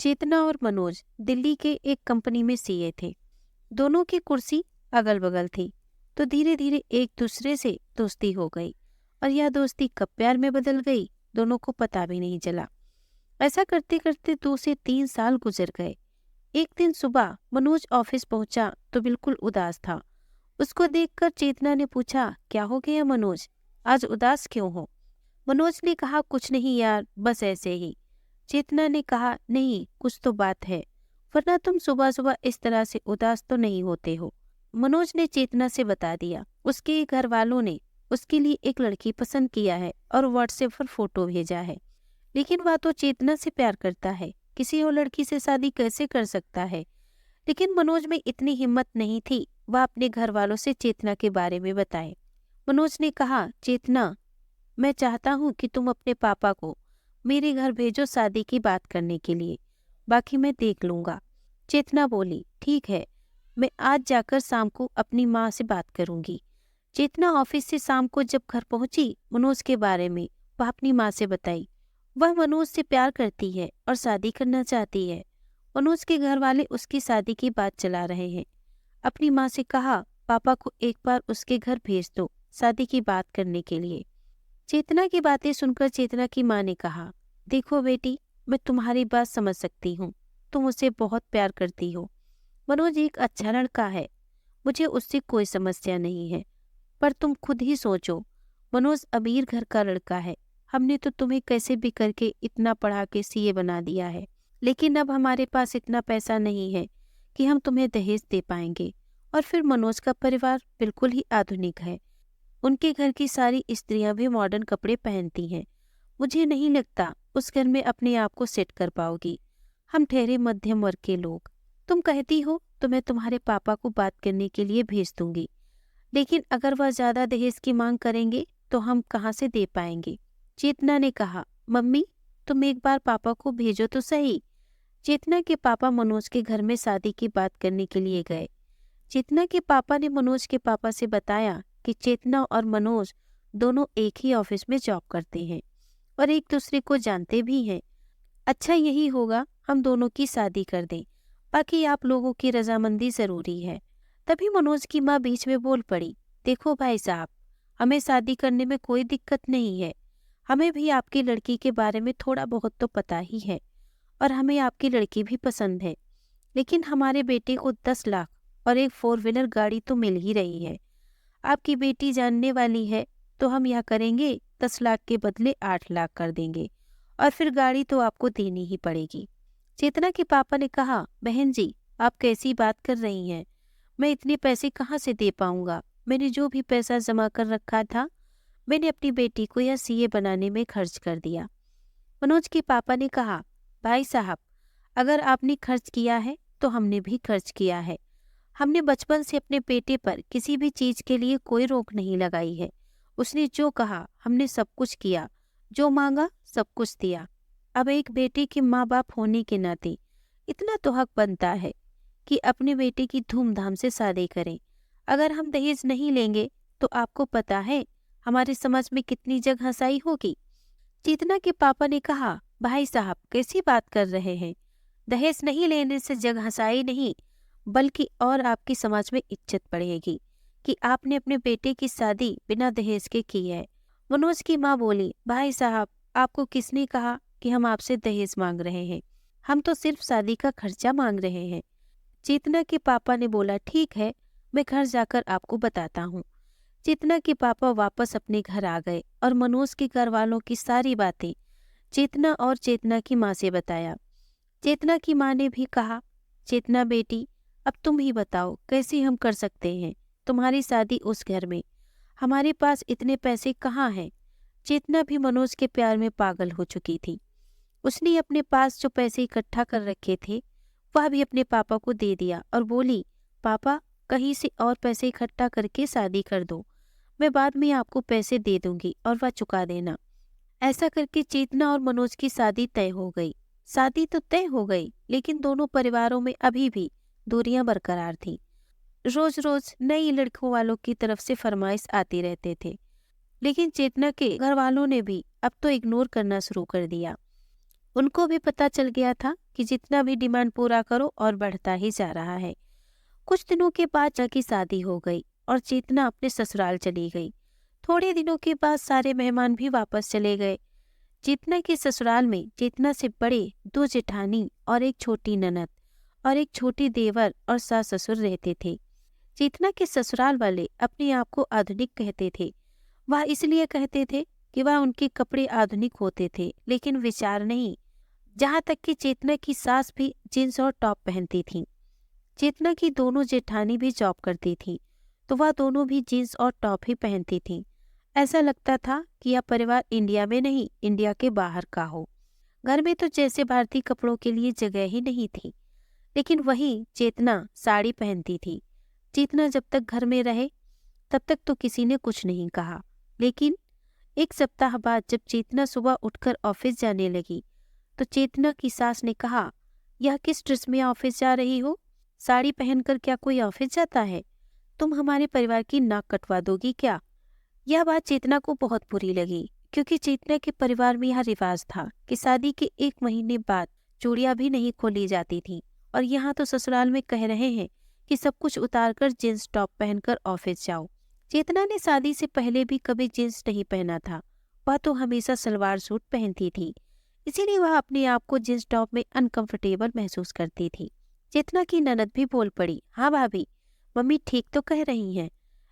चेतना और मनोज दिल्ली के एक कंपनी में सीए थे। दोनों की कुर्सी अगल बगल थी। तो धीरे धीरे एक दूसरे से दोस्ती हो गई और यह दोस्ती कब प्यार में बदल गई, दोनों को पता भी नहीं चला। ऐसा करते करते 2 से 3 साल गुजर गए। एक दिन सुबह मनोज ऑफिस पहुंचा तो बिल्कुल उदास था। उसको देखकर चेतना ने पूछा, क्या हो गया मनोज, आज उदास क्यों हो? मनोज ने कहा, कुछ नहीं यार, बस ऐसे ही। चेतना ने कहा, नहीं कुछ तो बात है, वरना तुम सुबह सुबह इस तरह से उदास तो नहीं होते हो। मनोज ने चेतना से बता दिया, उसके घर वालों ने उसके लिए एक लड़की पसंद किया है और व्हाट्सएप पर फोटो भेजा है। लेकिन वह तो चेतना से प्यार करता है, किसी और लड़की से शादी कैसे कर सकता है? लेकिन मनोज में इतनी हिम्मत नहीं थी वह अपने घर वालों से चेतना के बारे में बताए। मनोज ने कहा, चेतना, मैं चाहता हूँ कि तुम अपने पापा को मेरे घर भेजो शादी की बात करने के लिए, बाकी मैं देख लूंगा। चेतना बोली, ठीक है, मैं आज जाकर शाम को अपनी माँ से बात करूंगी। चेतना ऑफिस से शाम को जब घर पहुंची, मनोज के बारे में वह अपनी माँ से बताई। वह मनोज से प्यार करती है और शादी करना चाहती है। मनोज के घर वाले उसकी शादी की बात चला रहे हैं। अपनी माँ से कहा, पापा को एक बार उसके घर भेज दो शादी की बात करने के लिए। चेतना की बातें सुनकर चेतना की माँ ने कहा, देखो बेटी, मैं तुम्हारी बात समझ सकती हूँ, तुम उसे बहुत प्यार करती हो। मनोज एक अच्छा लड़का है, मुझे उससे कोई समस्या नहीं है, पर तुम खुद ही सोचो, मनोज अमीर घर का लड़का है। हमने तो तुम्हें कैसे भी करके इतना पढ़ा के सीए बना दिया है, लेकिन अब हमारे पास इतना पैसा नहीं है कि हम तुम्हें दहेज दे पाएंगे। और फिर मनोज का परिवार बिल्कुल ही आधुनिक है, उनके घर की सारी स्त्रियां भी मॉडर्न कपड़े पहनती हैं। मुझे नहीं लगता उस घर में अपने आप को सेट कर पाओगी। हम ठहरे मध्यम वर्ग के लोग। तुम कहती हो तो मैं तुम्हारे पापा को बात करने के लिए भेज दूंगी, लेकिन अगर वह ज्यादा दहेज की मांग करेंगे तो हम कहाँ से दे पाएंगे? चेतना ने कहा, मम्मी, तुम एक बार पापा को भेजो तो सही। चेतना के पापा मनोज के घर में शादी की बात करने के लिए गए। चेतना के पापा ने मनोज के पापा से बताया कि चेतना और मनोज दोनों एक ही ऑफिस में जॉब करते हैं और एक दूसरे को जानते भी हैं। अच्छा यही होगा हम दोनों की शादी कर दें, बाकी आप लोगों की रजामंदी जरूरी है। तभी मनोज की माँ बीच में बोल पड़ी, देखो भाई साहब, हमें शादी करने में कोई दिक्कत नहीं है। हमें भी आपकी लड़की के बारे में थोड़ा बहुत तो पता ही है और हमें आपकी लड़की भी पसंद है, लेकिन हमारे बेटे को 10 लाख और एक 4 व्हीलर गाड़ी तो मिल ही रही है। आपकी बेटी जानने वाली है तो हम यह करेंगे, 10 लाख के बदले 8 लाख कर देंगे और फिर गाड़ी तो आपको देनी ही पड़ेगी। चेतना के पापा ने कहा, बहन जी, आप कैसी बात कर रही हैं? मैं इतने पैसे कहाँ से दे पाऊंगा? मैंने जो भी पैसा जमा कर रखा था, मैंने अपनी बेटी को यह सीए बनाने में खर्च कर दिया। मनोज के पापा ने कहा, भाई साहब, अगर आपने खर्च किया है तो हमने भी खर्च किया है। हमने बचपन से अपने बेटे पर किसी भी चीज के लिए कोई रोक नहीं लगाई है। उसने जो कहा हमने सब कुछ किया, जो मांगा सब कुछ दिया। अब एक बेटे के माँ बाप होने के नाते इतना तो हक बनता है कि अपने बेटे की धूमधाम से शादी करें। अगर हम दहेज नहीं लेंगे तो आपको पता है हमारे समाज में कितनी जगहंसाई होगी। चेतना के पापा ने कहा, भाई साहब, कैसी बात कर रहे हैं? दहेज नहीं लेने से जगहंसाई नहीं, बल्कि और आपकी समाज में इज्जत बढ़ेगी कि आपने अपने बेटे की शादी बिना दहेज के की है। मनोज की माँ बोली, भाई साहब, आपको किसने कहा कि हम आपसे दहेज मांग रहे हैं? हम तो सिर्फ शादी का खर्चा मांग रहे हैं। चेतना के पापा ने बोला, ठीक है, मैं घर जाकर आपको बताता हूँ। चेतना के पापा वापस अपने घर आ गए और मनोज के घर वालों की सारी बातें चेतना और चेतना की माँ से बताया। चेतना की माँ ने भी कहा, चेतना बेटी, अब तुम ही बताओ कैसे हम कर सकते हैं तुम्हारी शादी उस घर में? हमारे पास इतने पैसे कहाँ हैं? चेतना भी मनोज के प्यार में पागल हो चुकी थी। उसने अपने पास जो पैसे इकट्ठा कर रखे थे वह भी अपने पापा को दे दिया और बोली, पापा, कहीं से और पैसे इकट्ठा करके शादी कर दो, मैं बाद में आपको पैसे दे दूंगी और वह चुका देना। ऐसा करके चेतना और मनोज की शादी तय हो गई। शादी तो तय हो गई, लेकिन दोनों परिवारों में अभी भी दूरियां बरकरार थी। रोज रोज नई लड़कों वालों की तरफ से फरमाइश आती रहते थे, लेकिन चेतना के घर वालों ने भी अब तो इग्नोर करना शुरू कर दिया। उनको भी पता चल गया था कि जितना भी डिमांड पूरा करो और बढ़ता ही जा रहा है। कुछ दिनों के बाद चेतना की शादी हो गई और चेतना अपने ससुराल चली गई। थोड़े दिनों के बाद सारे मेहमान भी वापस चले गए। चेतना के ससुराल में चेतना से बड़े 2 जेठानी और एक छोटी ननद और एक छोटी देवर और सास ससुर रहते थे। चेतना के ससुराल वाले अपने आप को आधुनिक कहते थे। वह इसलिए कहते थे कि वह उनके कपड़े आधुनिक होते थे, लेकिन विचार नहीं। जहाँ तक कि चेतना की सास भी जींस और टॉप पहनती थी। चेतना की दोनों जेठानी भी जॉब करती थी, तो वह दोनों भी जींस और टॉप ही पहनती थी। ऐसा लगता था कि यह परिवार इंडिया में नहीं, इंडिया के बाहर का हो। घर में तो जैसे भारतीय कपड़ों के लिए जगह ही नहीं थी, लेकिन वहीं चेतना साड़ी पहनती थी। चेतना जब तक घर में रहे तब तक तो किसी ने कुछ नहीं कहा, लेकिन एक सप्ताह बाद जब चेतना सुबह उठकर ऑफिस जाने लगी तो चेतना की सास ने कहा, यह किस ड्रेस में ऑफिस जा रही हो? साड़ी पहनकर क्या कोई ऑफिस जाता है? तुम हमारे परिवार की नाक कटवा दोगी क्या? यह बात चेतना को बहुत बुरी लगी, क्योंकि चेतना के परिवार में यह रिवाज था कि शादी के 1 महीने बाद चूड़ियां भी नहीं खोली जाती थी, और यहाँ तो ससुराल में कह रहे हैं कि सब कुछ उतारकर जींस टॉप पहनकर ऑफिस जाओ। चेतना ने शादी से पहले भी कभी जींस नहीं पहना था, वह तो हमेशा सलवार सूट पहनती थी, इसीलिए वह अपने आप को जींस टॉप में अनकंफर्टेबल महसूस करती थी। चेतना की ननद भी बोल पड़ी, हाँ भाभी, मम्मी ठीक तो कह रही हैं,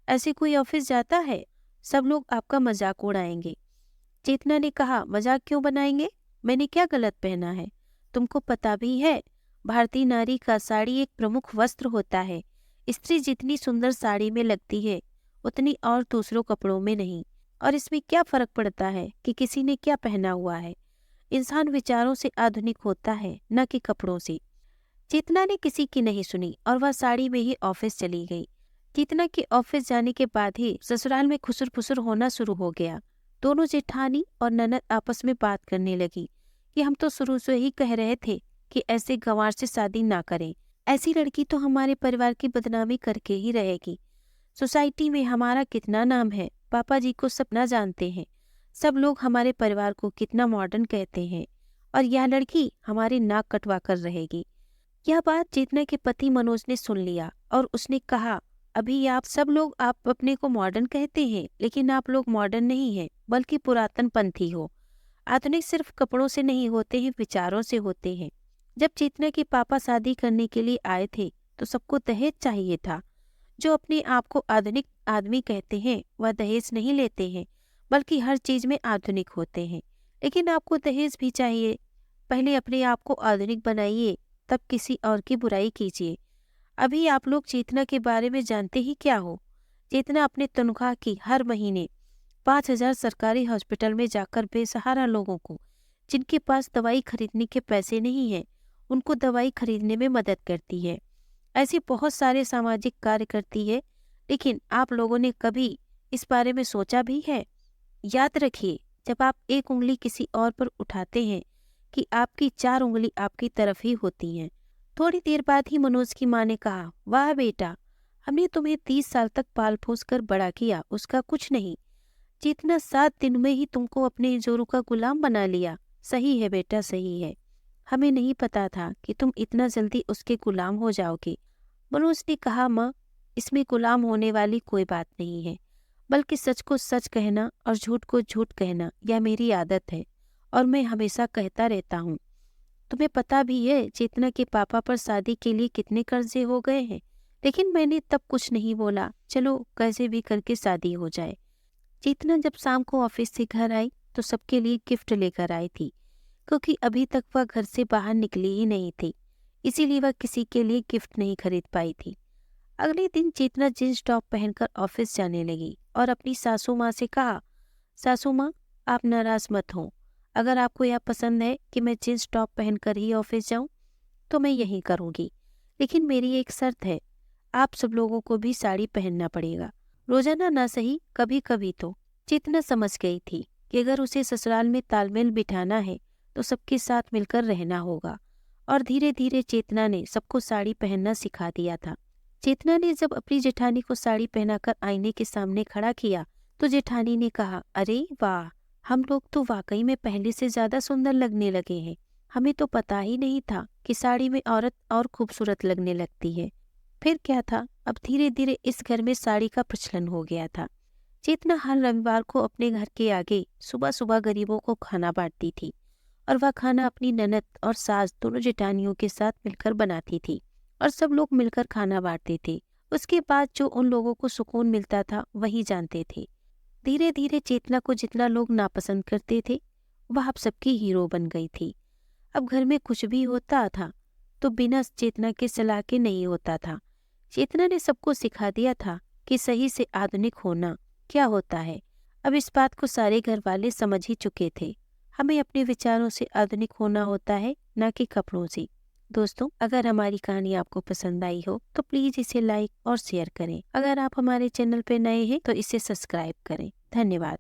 ऐसे कोई ऑफिस जाता है? सब लोग आपका मजाक उड़ाएंगे। चेतना ने कहा, मजाक क्यों बनाएंगे? मैंने क्या गलत पहना है? तुमको पता भी है, भारतीय नारी का साड़ी एक प्रमुख वस्त्र होता है। स्त्री जितनी सुंदर साड़ी में लगती है उतनी और दूसरों कपड़ों में नहीं। और इसमें क्या फर्क पड़ता है कि किसी ने क्या पहना हुआ है? इंसान विचारों से आधुनिक होता है, न कि कपड़ों से। चेतना ने किसी की नहीं सुनी और वह साड़ी में ही ऑफिस चली गई। चेतना के ऑफिस जाने के बाद ही ससुराल में खुसर फुसर होना शुरू हो गया। दोनों जेठानी और ननद आपस में बात करने लगी कि हम तो शुरू से ही कह रहे थे कि ऐसे गंवार से शादी ना करें। ऐसी लड़की तो हमारे परिवार की बदनामी करके ही रहेगी। सोसाइटी में हमारा कितना नाम है, पापा जी को सब ना जानते हैं। सब लोग हमारे परिवार को कितना मॉडर्न कहते हैं, और यह लड़की हमारी नाक कटवा कर रहेगी। यह बात चेतना के पति मनोज ने सुन लिया और उसने कहा, अभी आप सब लोग आप अपने को मॉडर्न कहते हैं, लेकिन आप लोग मॉडर्न नहीं हैं, बल्कि पुरातन पंथी हो। आधुनिक सिर्फ कपड़ों से नहीं होते हैं, विचारों से होते हैं। जब चेतना के पापा शादी करने के लिए आए थे तो सबको दहेज चाहिए था। जो अपने आप को आधुनिक आदमी कहते हैं वह दहेज नहीं लेते हैं, बल्कि हर चीज में आधुनिक होते हैं। लेकिन आपको दहेज भी चाहिए। पहले अपने आप को आधुनिक बनाइए, तब किसी और की बुराई कीजिए। अभी आप लोग चेतना के बारे में जानते ही क्या हो? चेतना अपने तनख्वाह की हर महीने 5,000 सरकारी हॉस्पिटल में जाकर बेसहारा लोगों को, जिनके पास दवाई खरीदने के पैसे नहीं हैं, उनको दवाई खरीदने में मदद करती है। ऐसे बहुत सारे सामाजिक कार्य करती है, लेकिन आप लोगों ने कभी इस बारे में सोचा भी है? याद रखिए, जब आप एक उंगली किसी और पर उठाते हैं कि आपकी 4 उंगली आपकी तरफ ही होती हैं। थोड़ी देर बाद ही मनोज की माँ ने कहा, वाह बेटा, हमने तुम्हें 30 साल तक पाल पोस कर बड़ा किया, उसका कुछ नहीं। जितना 7 दिन में ही तुमको अपने जोरू का गुलाम बना लिया। सही है बेटा, सही है। हमें नहीं पता था कि तुम इतना जल्दी उसके गुलाम हो जाओगे। मनोज ने कहा, माँ, इसमें गुलाम होने वाली कोई बात नहीं है, बल्कि सच को सच कहना और झूठ को झूठ कहना यह मेरी आदत है, और मैं हमेशा कहता रहता हूँ। तुम्हें पता भी है चेतना के पापा पर शादी के लिए कितने कर्जे हो गए हैं, लेकिन मैंने तब कुछ नहीं बोला। चलो कैसे भी करके शादी हो जाए। चेतना जब शाम को ऑफिस से घर आई तो सबके लिए गिफ्ट लेकर आई थी, क्योंकि अभी तक वह घर से बाहर निकली ही नहीं थी, इसीलिए वह किसी के लिए गिफ्ट नहीं खरीद पाई थी। अगले दिन चेतना जींस टॉप पहनकर ऑफिस जाने लगी और अपनी सासू माँ से कहा, सासू माँ, आप नाराज मत हो। अगर आपको यह पसंद है कि मैं जींस टॉप पहनकर ही ऑफिस जाऊं तो मैं यही करूंगी, लेकिन मेरी एक शर्त है, आप सब लोगों को भी साड़ी पहनना पड़ेगा। रोजाना ना सही, कभी कभी तो। चेतना समझ गई थी कि अगर उसे ससुराल में तालमेल बिठाना है तो सबके साथ मिलकर रहना होगा, और धीरे धीरे चेतना ने सबको साड़ी पहनना सिखा दिया था। चेतना ने जब अपनी जेठानी को साड़ी पहनाकर आईने के सामने खड़ा किया तो जेठानी ने कहा, अरे वाह, हम लोग तो वाकई में पहले से ज्यादा सुंदर लगने लगे हैं। हमें तो पता ही नहीं था कि साड़ी में औरत और खूबसूरत लगने लगती है। फिर क्या था, अब धीरे धीरे इस घर में साड़ी का प्रचलन हो गया था। चेतना हर रविवार को अपने घर के आगे सुबह सुबह गरीबों को खाना बांटती थी, और वह खाना अपनी ननद और सास दोनों जेठानियों के साथ मिलकर बनाती थी, और सब लोग मिलकर खाना बांटते थे। उसके बाद जो उन लोगों को सुकून मिलता था वही जानते थे। धीरे धीरे चेतना को जितना लोग नापसंद करते थे, वह अब सबकी हीरो बन गई थी। अब घर में कुछ भी होता था तो बिना चेतना के सलाह के नहीं होता था। चेतना ने सबको सिखा दिया था कि सही से आधुनिक होना क्या होता है। अब इस बात को सारे घर वाले समझ ही चुके थे। हमें अपने विचारों से आधुनिक होना होता है, ना कि कपड़ों से। दोस्तों, अगर हमारी कहानी आपको पसंद आई हो तो प्लीज इसे लाइक और शेयर करें। अगर आप हमारे चैनल पर नए हैं तो इसे सब्सक्राइब करें। धन्यवाद।